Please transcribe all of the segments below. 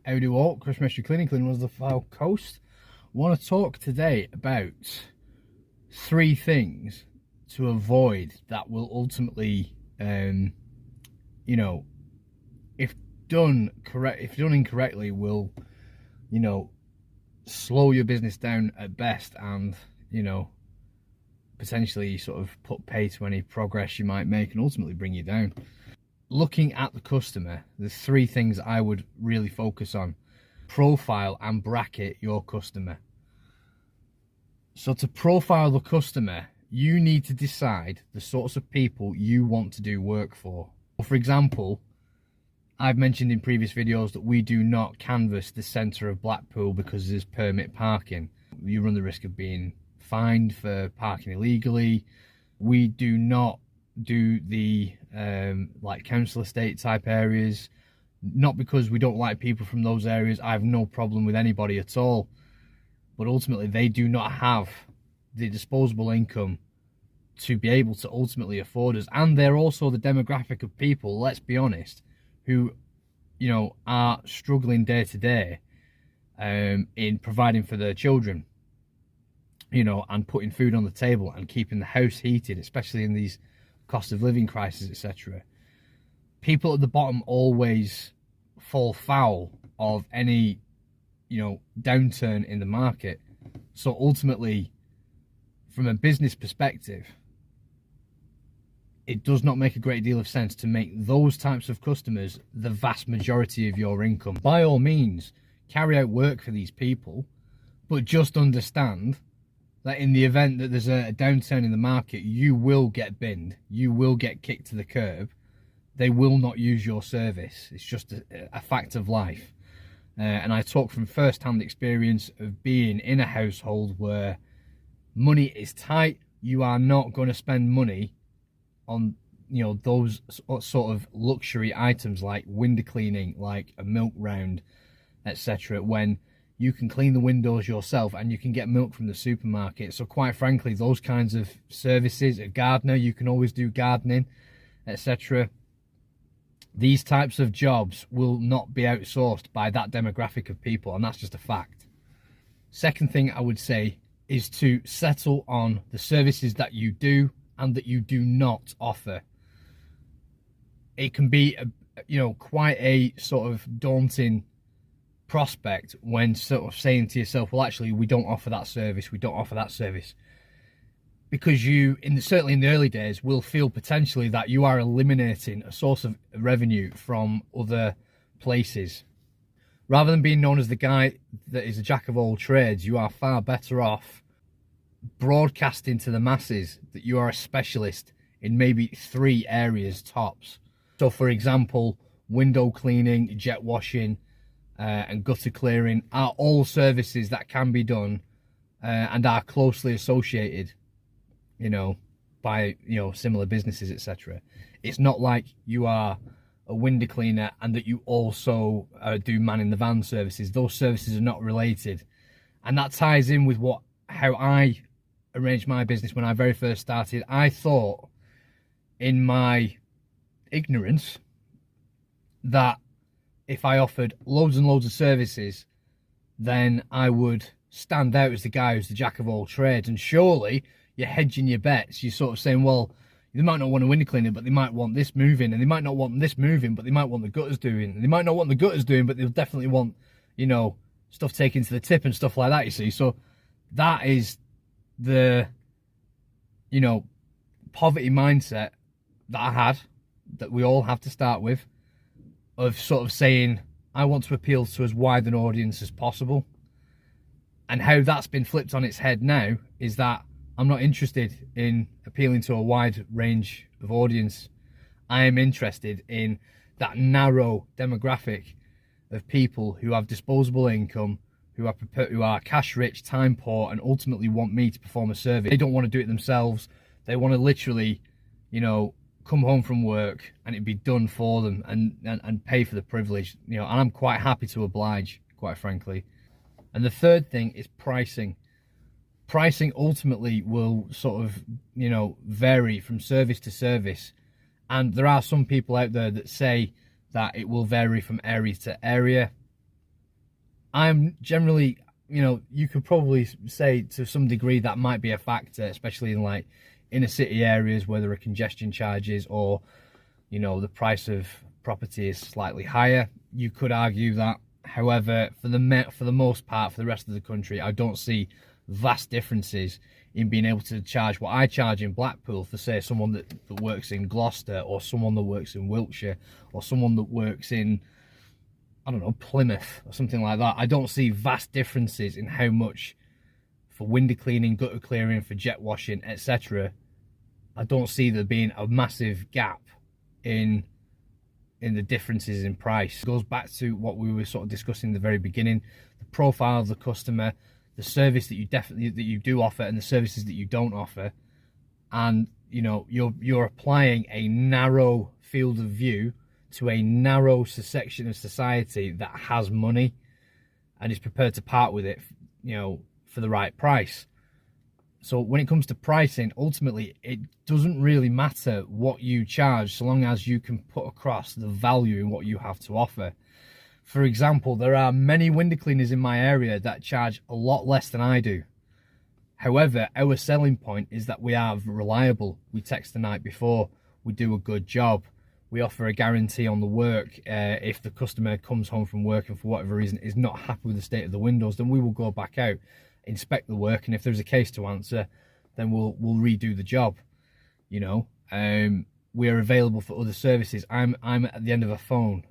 Howdy all, Chris Mystery Cleaning was the File Coast. I want to talk today about 3 things to avoid that will ultimately, you know, if done incorrectly, will, you know, slow your business down at best, and, you know, potentially sort of put pay to any progress you might make and ultimately bring you down. Looking at the customer, the 3 things I would really focus on: profile and bracket your customer. So to profile the customer, you need to decide the sorts of people you want to do work for. For example, I've mentioned in previous videos that we do not canvass the centre of Blackpool because there's permit parking. You run the risk of being fined for parking illegally. We do not do the like council estate type areas, not because we don't like people from those areas. I have no problem with anybody at all, but ultimately they do not have the disposable income to be able to ultimately afford us, and they're also the demographic of people, let's be honest, who, you know, are struggling day to day in providing for their children, you know, and putting food on the table and keeping the house heated, especially in these cost of living crisis, etc. People at the bottom always fall foul of any, you know, downturn in the market. So ultimately, from a business perspective, it does not make a great deal of sense to make those types of customers the vast majority of your income. By all means, carry out work for these people, but just understand that in the event that there's a downturn in the market, you will get binned, you will get kicked to the curb. They will not use your service. It's just a fact of life. And I talk from first-hand experience of being in a household where money is tight. You are not going to spend money on, you know, those sort of luxury items like window cleaning, like a milk round, etc., when you can clean the windows yourself and you can get milk from the supermarket. So quite frankly, those kinds of services, a gardener, you can always do gardening, etc. These types of jobs will not be outsourced by that demographic of people, and that's just a fact. Second thing I would say is to settle on the services that you do and that you do not offer. It can be, you know, quite a sort of daunting prospect when sort of saying to yourself, well, actually, we don't offer that service, we don't offer that service, because you, certainly in the early days, will feel potentially that you are eliminating a source of revenue from other places. Rather than being known as the guy that is a jack of all trades, you are far better off broadcasting to the masses that you are a specialist in maybe 3 areas tops. So for example, window cleaning, jet washing, and gutter clearing are all services that can be done and are closely associated, you know, by, you know, similar businesses, etc. It's not like you are a window cleaner and that you also do man in the van services. Those services are not related, and that ties in with how I arranged my business when I very first started. I thought, in my ignorance, that if I offered loads and loads of services, then I would stand out as the guy who's the jack of all trades. And surely you're hedging your bets. You're sort of saying, well, they might not want a window cleaner, but they might want this moving, and they might not want this moving, but they might want the gutters doing, and they might not want the gutters doing, but they'll definitely want, you know, stuff taken to the tip and stuff like that, you see. So that is the you know, poverty mindset that I had, that we all have to start with, of sort of saying, I want to appeal to as wide an audience as possible. And how that's been flipped on its head now is that I'm not interested in appealing to a wide range of audience. I am interested in that narrow demographic of people who have disposable income, who are cash rich, time poor, and ultimately want me to perform a service. They don't want to do it themselves. They want to literally, you know, come home from work and it be done for them, and pay for the privilege, you know, and I'm quite happy to oblige, quite frankly. And the third thing is pricing. Pricing ultimately will sort of, you know, vary from service to service. And there are some people out there that say that it will vary from area to area. I'm generally, you know, you could probably say to some degree that might be a factor, especially in like inner city areas where there are congestion charges, or, you know, the price of property is slightly higher. You could argue that. However, for the most part, for the rest of the country, I don't see vast differences in being able to charge what I charge in Blackpool for, say, someone that works in Gloucester, or someone that works in Wiltshire, or someone that works in, I don't know, Plymouth or something like that. I don't see vast differences in how much for window cleaning, gutter clearing, for jet washing, etc. I don't see there being a massive gap in the differences in price. It goes back to what we were sort of discussing in the very beginning: the profile of the customer, the service that you do offer, and the services that you don't offer. And, you know, you're applying a narrow field of view to a narrow section of society that has money and is prepared to part with it, you know, for the right price. So when it comes to pricing, ultimately, it doesn't really matter what you charge, so long as you can put across the value in what you have to offer. For example, there are many window cleaners in my area that charge a lot less than I do. However, our selling point is that we are reliable. We text the night before. We do a good job. We offer a guarantee on the work. If the customer comes home from work and for whatever reason is not happy with the state of the windows, then we will go back out, inspect the work, and if there's a case to answer, then we'll redo the job. You know, we are available for other services. I'm at the end of a phone.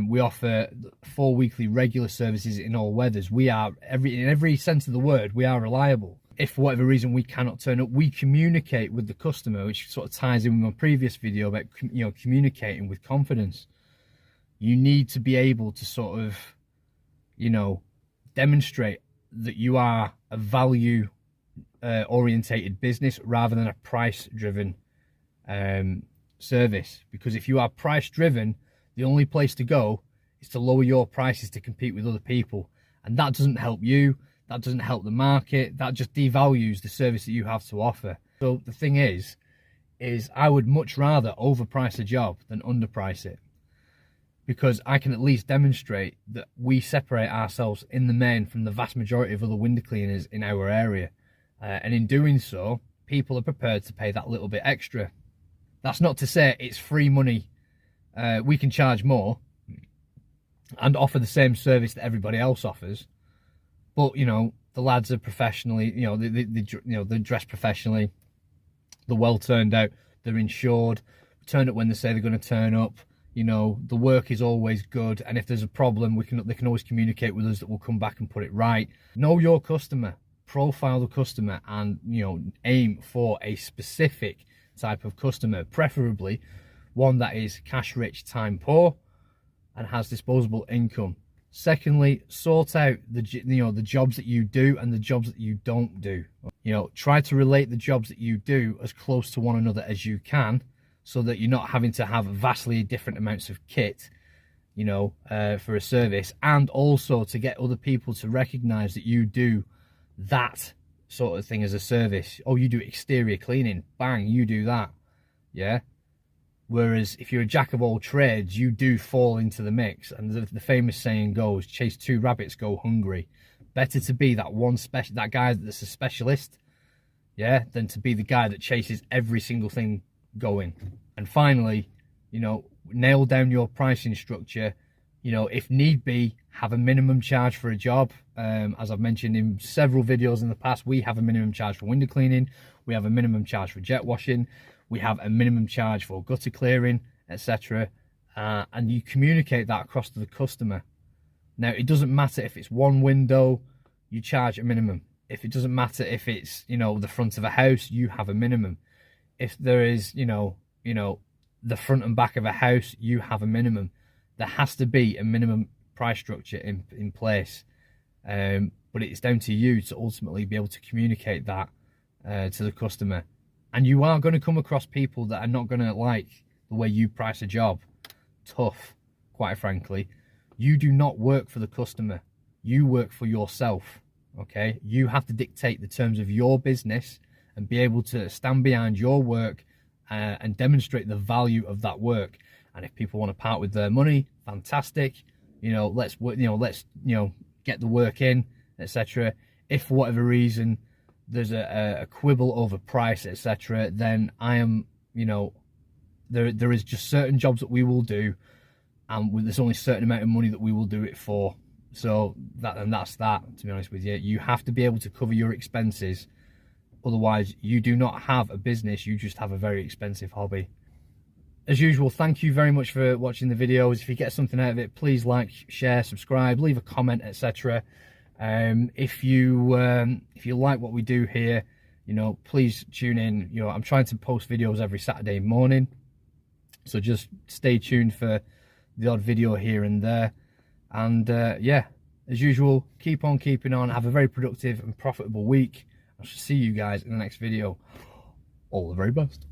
We offer 4 weekly regular services in all weathers. We are, in every sense of the word, we are reliable. If for whatever reason we cannot turn up, we communicate with the customer, which sort of ties in with my previous video about, you know, communicating with confidence. You need to be able to sort of, you know, demonstrate that you are a value orientated business rather than a price driven service. Because if you are price driven, the only place to go is to lower your prices to compete with other people, and that doesn't help you, that doesn't help the market, that just devalues the service that you have to offer. So the thing is I would much rather overprice a job than underprice it, because I can at least demonstrate that we separate ourselves in the main from the vast majority of other window cleaners in our area, and in doing so, people are prepared to pay that little bit extra. That's not to say it's free money. We can charge more and offer the same service that everybody else offers, but, you know, the lads are professionally, you know, they dress professionally, they're well turned out, they're insured, turn up when they say they're going to turn up. You know, the work is always good, and if there's a problem, they can always communicate with us that we'll come back and put it right. Know your customer, profile the customer, and, you know, aim for a specific type of customer, preferably one that is cash rich, time poor, and has disposable income. Secondly, sort out the jobs that you do and the jobs that you don't do. You know, try to relate the jobs that you do as close to one another as you can, so that you're not having to have vastly different amounts of kit, you know, for a service, and also to get other people to recognize that you do that sort of thing as a service. Oh, you do exterior cleaning, bang, you do that, yeah. Whereas if you're a jack of all trades, you do fall into the mix, and the famous saying goes, chase 2 rabbits, go hungry. Better to be that guy that's a specialist, yeah, than to be the guy that chases every single thing going. And finally, you know, nail down your pricing structure. You know, if need be, have a minimum charge for a job. as I've mentioned in several videos in the past, we have a minimum charge for window cleaning, we have a minimum charge for jet washing, we have a minimum charge for gutter clearing, etc. And you communicate that across to the customer. Now, it doesn't matter if it's one window, you charge a minimum. If it doesn't matter if it's, you know, the front of a house, you have a minimum. If there is, you know, the front and back of a house, you have a minimum. There has to be a minimum price structure in place. But it's down to you to ultimately be able to communicate that to the customer. And you are going to come across people that are not going to like the way you price a job. Tough, quite frankly. You do not work for the customer. You work for yourself, okay? You have to dictate the terms of your business and be able to stand behind your work and demonstrate the value of that work. And if people want to part with their money, fantastic. You know, let's get the work in, etc. If for whatever reason there's a quibble over price, etc., then I am, you know, there is just certain jobs that we will do, and there's only a certain amount of money that we will do it for. So that's that, to be honest with you. You have to be able to cover your expenses. Otherwise, you do not have a business, you just have a very expensive hobby. As usual, thank you very much for watching the videos. If you get something out of it, please like, share, subscribe, leave a comment, etc. If you like what we do here, you know, please tune in. You know, I'm trying to post videos every Saturday morning, so just stay tuned for the odd video here and there. And yeah, as usual, keep on keeping on. Have a very productive and profitable week. I shall see you guys in the next video. All the very best.